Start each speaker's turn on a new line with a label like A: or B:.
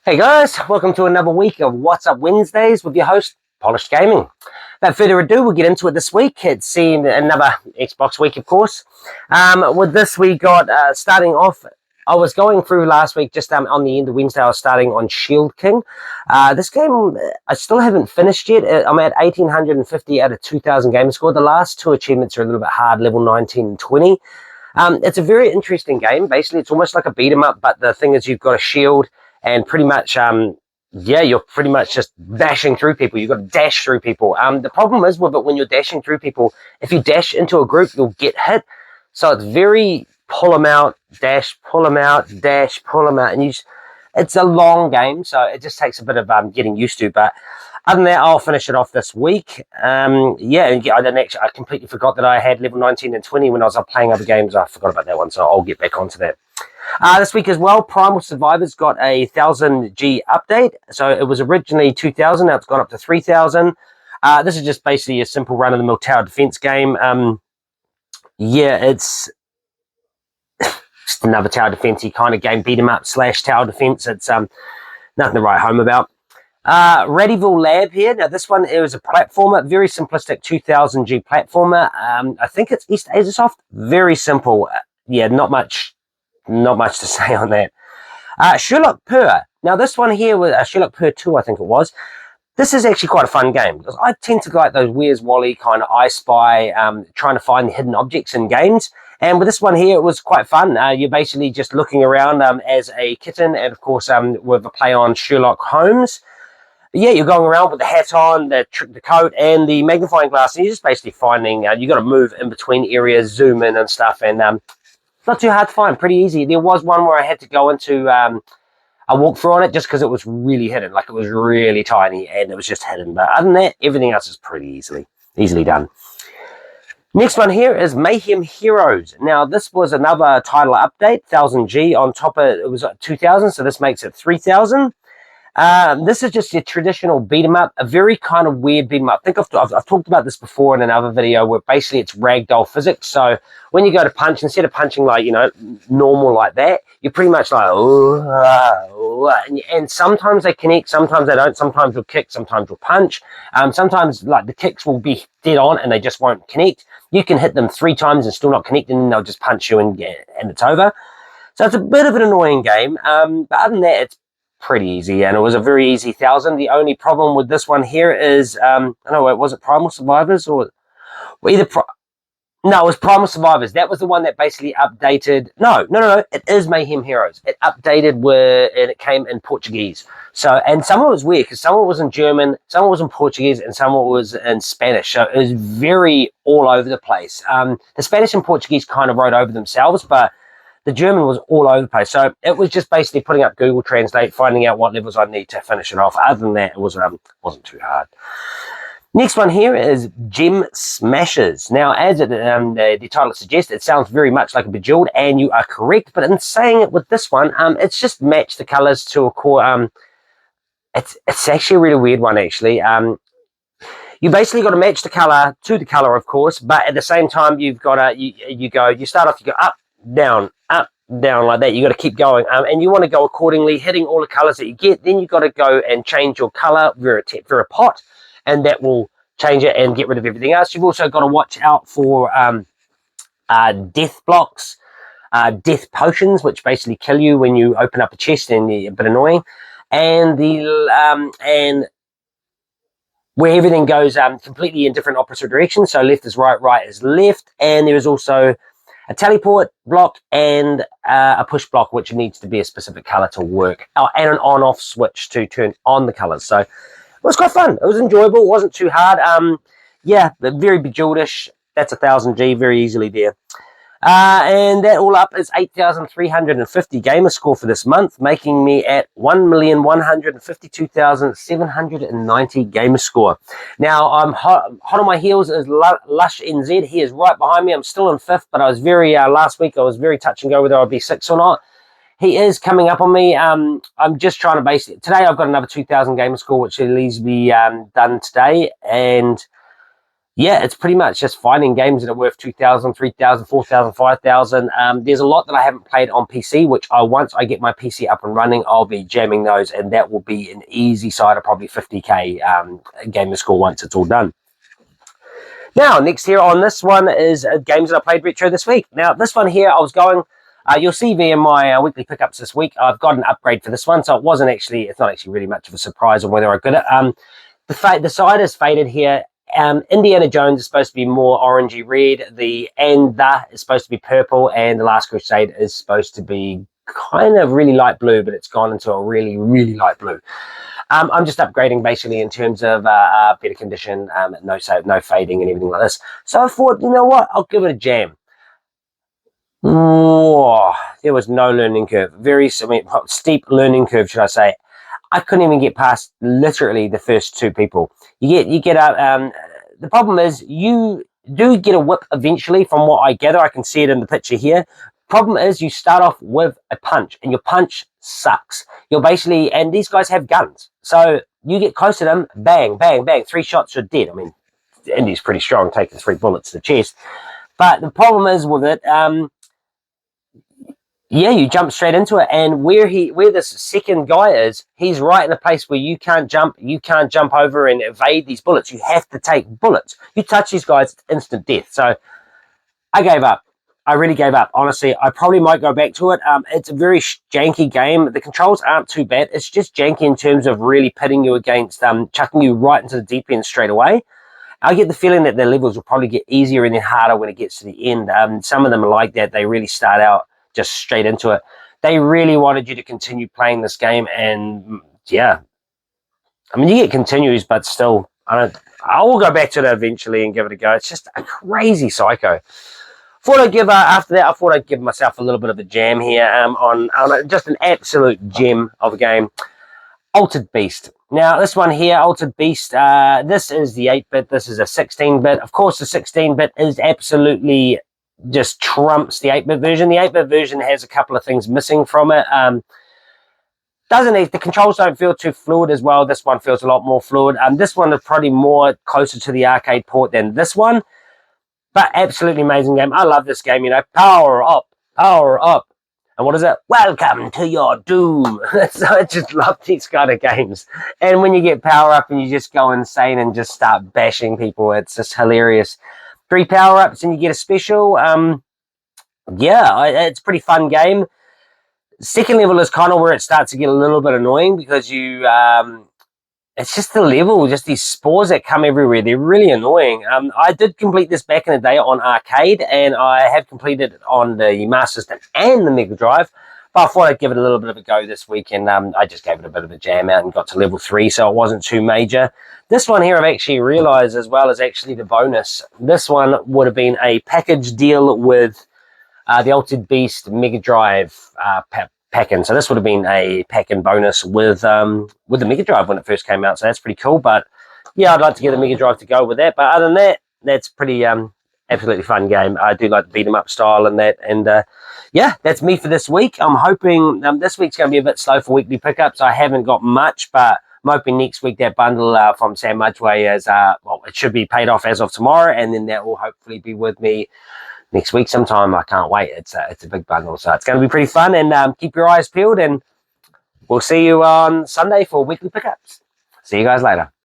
A: Hey guys, welcome to another week of What's Up Wednesdays with your host, Polished Gaming. Without further ado, we'll get into it this week. It's another Xbox week, of course. With this, we got, starting off, I was going through last week, just on the end of Wednesday, I was starting on Shield King. This game, I still haven't finished yet. I'm at 1,850 out of 2,000 gamer score. The last two achievements are a little bit hard, level 19 and 20. It's a very interesting game. Basically, it's almost like a beat 'em up, but the thing is you've got a shield, and pretty much, you're pretty much just dashing through people. You've got to dash through people. The problem is with it, when you're dashing through people, if you dash into a group, you'll get hit. So it's very pull them out, dash, pull them out, dash, pull them out. And it's a long game, so it just takes a bit of getting used to. But other than that, I'll finish it off this week. I completely forgot that I had level 19 and 20 when I was playing other games. I forgot about that one, so I'll get back onto that. This week as well, Primal.Survivors got a 1000G update. So it was originally 2000, now it's gone up to 3000. This is just basically a simple run-of-the-mill tower defense game. It's just another tower defense-y kind of game, beat 'em up / tower defense. It's nothing to write home about. Rattyvity Lab here. Now this one, it was a platformer, very simplistic 2000G platformer. I think it's East Asia Soft. Very simple. Not much to say on that. Sherlock Purr. Now this one here was Sherlock Purr 2, I think it was. This is actually quite a fun game because I tend to like those Where's Wally kind of I Spy, trying to find hidden objects in games. And with this one here, it was quite fun. You're basically just looking around as a kitten, and of course with a play on Sherlock Holmes. You're going around with the hat on, the coat, and the magnifying glass, and you're just basically finding. You got to move in between areas, zoom in and stuff, and not too hard to find, pretty easy. There was one where I had to go into a walkthrough on it just because it was really hidden, like it was really tiny and it was just hidden. But other than that, everything else is pretty easily done. Next one here is Mayhem Heroes. Now this was another title update, 1000G on top of it was 2000, so this makes it 3000. This is just your traditional beat 'em up, a very kind of weird beat 'em up. I think I've talked about this before in another video where basically it's ragdoll physics. So when you go to punch, instead of punching like, normal like that, you're pretty much like, and sometimes they connect, sometimes they don't, sometimes you'll kick, sometimes you'll punch. Sometimes like the kicks will be dead on and they just won't connect. You can hit them 3 times and still not connect, and then they'll just punch you and it's over. So it's a bit of an annoying game. But other than that, it's pretty easy, and it was a very easy 1000. The only problem with this one here is was it Primal.Survivors or either no, it was Primal.Survivors. That was the one that basically updated. No, it is Mayhem Heroes. It updated and it came in Portuguese. So, and some of it was weird because some of it was in German, some of it was in Portuguese, and some of it was in Spanish. So it was very all over the place. The Spanish and Portuguese kind of wrote over themselves, but the German was all over the place. So it was just basically putting up Google Translate, finding out what levels I need to finish it off. Other than that, it wasn't too hard. Next one here is Gem Smashers. Now, as the title suggests, it sounds very much like a Bejeweled, and you are correct. But in saying it with this one, it's just match the colors to a core. It's actually a really weird one, actually. You basically got to match the color to the color, of course, but at the same time, you've got to you start off, you go up, down, like that. You got to keep going, and you want to go accordingly, hitting all the colors that you get. Then you got to go and change your color for a pot, and that will change it and get rid of everything else. You've also got to watch out for death blocks, death potions, which basically kill you when you open up a chest, and they're a bit annoying. And and where everything goes completely in different opposite directions. So left is right, right is left, and there is also a teleport block and a push block, which needs to be a specific color to work, and an on-off switch to turn on the colors. So it was quite fun. It was enjoyable. It wasn't too hard. Very Bejeweled-ish. That's 1000G, very easily there. And that all up is 8,350 gamer score for this month, making me at 1,152,790 gamer score. Now, I'm hot on my heels is Lush NZ. He is right behind me. I'm still in 5th, but I was last week I was very touch and go whether I'd be 6th or not. He is coming up on me. I'm just trying to today I've got another 2,000 gamer score, which will easily be done today, and yeah, it's pretty much just finding games that are worth 2,000, 3,000, 4,000, 5,000. There's a lot that I haven't played on PC, which once I get my PC up and running, I'll be jamming those, and that will be an easy side of probably 50k gamer score once it's all done. Now, next here on this one is games that I played retro this week. Now, this one here, I was going... you'll see me in my weekly pickups this week. I've got an upgrade for this one, so it's not actually really much of a surprise on whether I got it. The side is faded here. Indiana Jones is supposed to be more orangey red. The is supposed to be purple, and the Last Crusade is supposed to be kind of really light blue, but it's gone into a really, really light blue. I'm just upgrading basically in terms of better condition, no fading and everything like this. So I thought, you know what, I'll give it a jam. Whoa, there was no learning curve. Steep learning curve, should I say. I couldn't even get past literally the first two people. You get out. The problem is you do get a whip eventually. From what I gather, I can see it in the picture here. Problem is you start off with a punch, and your punch sucks. And these guys have guns, so you get close to them, bang, bang, bang, 3 shots, you're dead. I mean, Indy's pretty strong, taking 3 bullets to the chest. But the problem is with it. Yeah, you jump straight into it, and where this second guy is, he's right in a place where you can't jump over and evade these bullets. You have to take bullets. You touch these guys, it's instant death. So I gave up. I really gave up. Honestly, I probably might go back to it. It's a very janky game. The controls aren't too bad. It's just janky in terms of really pitting you against, chucking you right into the deep end straight away. I get the feeling that the levels will probably get easier and then harder when it gets to the end. Some of them are like that. They really start out just straight into it. They really wanted you to continue playing this game, and yeah, I mean, you get continues, but still, I will go back to it eventually and give it a go. It's just a crazy psycho. After that, I thought I'd give myself a little bit of a jam here on just an absolute gem of a game, Altered Beast. Now, this one here, Altered Beast, this is the 8-bit, this is a 16-bit. Of course, the 16-bit is absolutely just trumps the 8-bit version. The 8-bit version has a couple of things missing from it. The controls don't feel too fluid as well. This one feels a lot more fluid. This one is probably more closer to the arcade port than this one. But absolutely amazing game. I love this game, power up, power up. And what is it? Welcome to your doom. So I just love these kind of games. And when you get power up and you just go insane and just start bashing people, it's just hilarious. 3 power-ups and you get a special. Yeah, it's a pretty fun game. Second level is kind of where it starts to get a little bit annoying because it's just the level, just these spores that come everywhere. They're really annoying. I did complete this back in the day on arcade, and I have completed it on the Master System and the Mega Drive. But I thought I'd give it a little bit of a go this week, and I just gave it a bit of a jam out and got to level 3, so it wasn't too major. This one here I've actually realized as well is actually the bonus. This one would have been a package deal with the Altered Beast Mega Drive pack-in. So this would have been a pack-in bonus with the Mega Drive when it first came out. So that's pretty cool. But yeah, I'd like to get the Mega Drive to go with that. But other than that, that's pretty absolutely fun game. I do like the beat-em-up style and that. And yeah, that's me for this week. I'm hoping this week's going to be a bit slow for weekly pickups. I haven't got much, but I'm hoping next week that bundle from Sam Mudgeway is, well, it should be paid off as of tomorrow, and then that will hopefully be with me next week sometime. I can't wait. It's a big bundle, so it's going to be pretty fun, and keep your eyes peeled, and we'll see you on Sunday for weekly pickups. See you guys later.